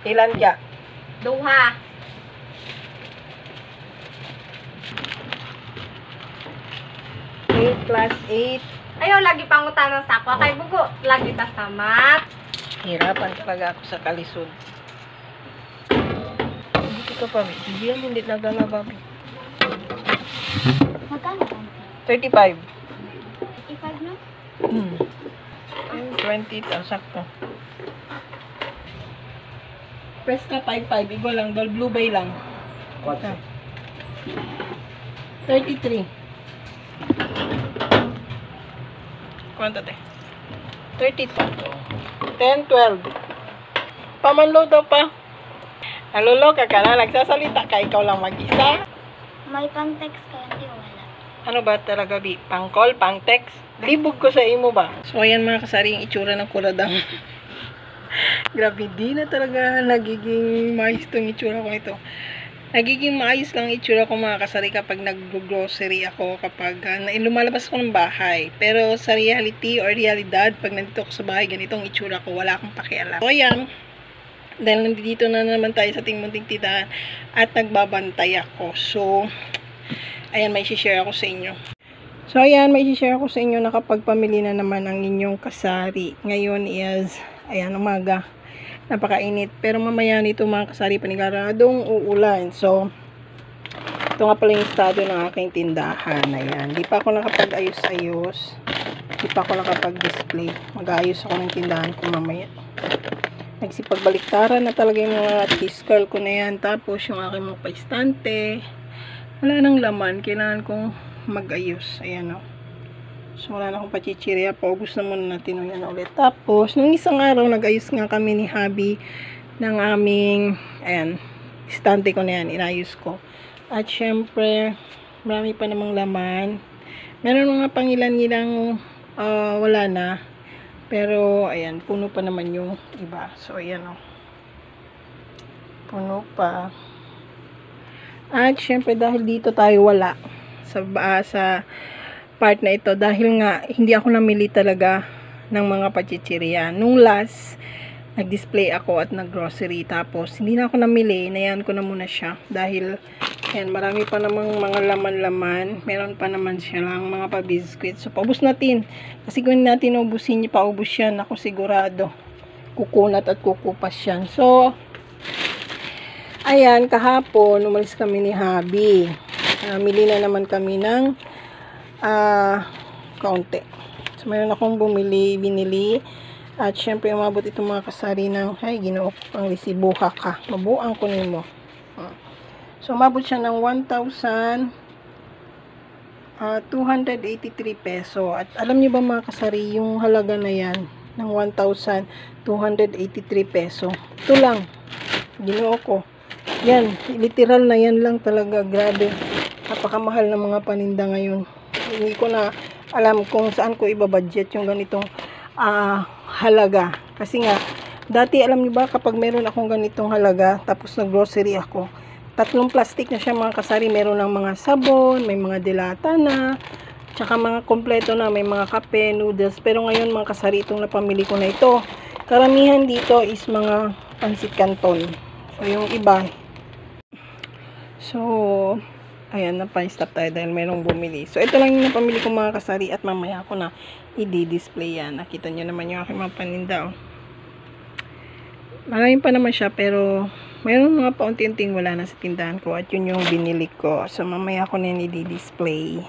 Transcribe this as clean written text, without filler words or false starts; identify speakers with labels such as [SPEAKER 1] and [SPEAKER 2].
[SPEAKER 1] Ilan kya?
[SPEAKER 2] Duha.
[SPEAKER 1] 8 plus 8.
[SPEAKER 2] Ayaw lagi pangutanan sa ako. Kay bugo. Lagi ta sa mat.
[SPEAKER 1] Hirapan talaga ako sa kalisod. Hindi ka pa, hindi yan, hindi nagangabami.
[SPEAKER 2] Magkano?
[SPEAKER 1] 35.
[SPEAKER 2] 85 na?
[SPEAKER 1] 20, sakto. Press ka 55, igo lang, blue bay lang. 33. Kwanta te? 32. 10, 12. Pamanlo daw pa. Naluloka ka na, nagsasalita ka, ikaw lang mag-isa.
[SPEAKER 2] May pang-text ka, hindi wala.
[SPEAKER 1] Ano ba talaga, Bi? Pang-call, pang-text? Libog ko sa imo ba? So, ayan mga kasari, yung itsura ng kuradang. Grabe, di na talaga nagiging maayos itong itsura ko ito. Nagiging maayos lang itsura ko mga kasari kapag nag-grocery ako, kapag lumalabas ako ng bahay. Pero sa reality or realidad, pag nandito ako sa bahay, ganitong itsura ko, wala akong pakialam. So, ayan. Dahil nandito na naman tayo sa ating munting tindahan at nagbabantay ako. So, ayan, may share ako sa inyo. So, ayan, may share ako sa inyo na kapag pamili na naman ang inyong kasari. Ngayon is, ayan, umaga. Napakainit. Pero mamaya nito mga kasari, paniguradong uulan. So, ito nga pala yung estado ng aking tindahan. Ayan. Di pa ako nakapag-ayos-ayos. Di pa ako nakapag-display. Mag-aayos ako ng tindahan ko mamaya. Nagsipagbaliktaran na talaga yung mga discard ko na yan. Tapos yung aking mga paistante. Wala nang laman. Kailangan kong mag-ayos. Ayan o. So, wala na akong pachichirya. Paubos na muna natin yan ulit. Tapos, nung isang araw, nag-ayos nga kami ni Habi ng aming, ayan, istante ko na yan. Inayos ko. At syempre, marami pa namang laman. Meron mga pangilan-ilang wala na. Pero, ayan, puno pa naman yung iba. So, ayan o. Puno pa. At syempre, dahil dito tayo wala sa part na ito, dahil nga hindi ako namili talaga ng mga pachichirya. Nung last nag-display ako at nag-grocery, tapos hindi na ako namili, inayan ko na muna siya dahil ayan, marami pa namang mga laman-laman, meron pa naman siya lang mga pa-biscuit. So paubos natin kasi kung natin ubusin niya, paubos yan, ako sigurado kukunat at kukupas yan. So ayan, kahapon umalis kami ni Habi, mili na naman kami ng kaunti. So, mayroon akong binili. At, syempre, umabot itong mga kasari ng, ay, ginoo pang resibuha ka. Mabuang ko nimo. So, umabot siya ng 1,283 peso. At, alam niyo ba mga kasari, yung halaga na yan, ng 1,283 peso. Ito lang. Ginoo ko. Yan. Literal na yan lang talaga. Grabe. Napakamahal ng mga paninda ngayon. Hindi ko na alam kung saan ko ibabudget yung ganitong halaga. Kasi nga, dati alam niyo ba kapag meron akong ganitong halaga, tapos nag-grocery ako, 3 plastic na siya mga kasari. Meron ng mga sabon, may mga dilata na, tsaka mga kompleto na, may mga kape, noodles. Pero ngayon mga kasari, itong napamili ko na ito, karamihan dito is mga pansit canton. So, yung iba. So, ayan, napa-stop tayo dahil mayroong bumili. So, ito lang yung napamili ko mga kasari at mamaya ko na i-display yan. Nakita nyo naman yung aking mga paninda. Oh. Maraming pa naman siya pero mayroong mga paunti-unting wala na sa tindahan ko at yun yung binili ko. So, mamaya ko na i-display.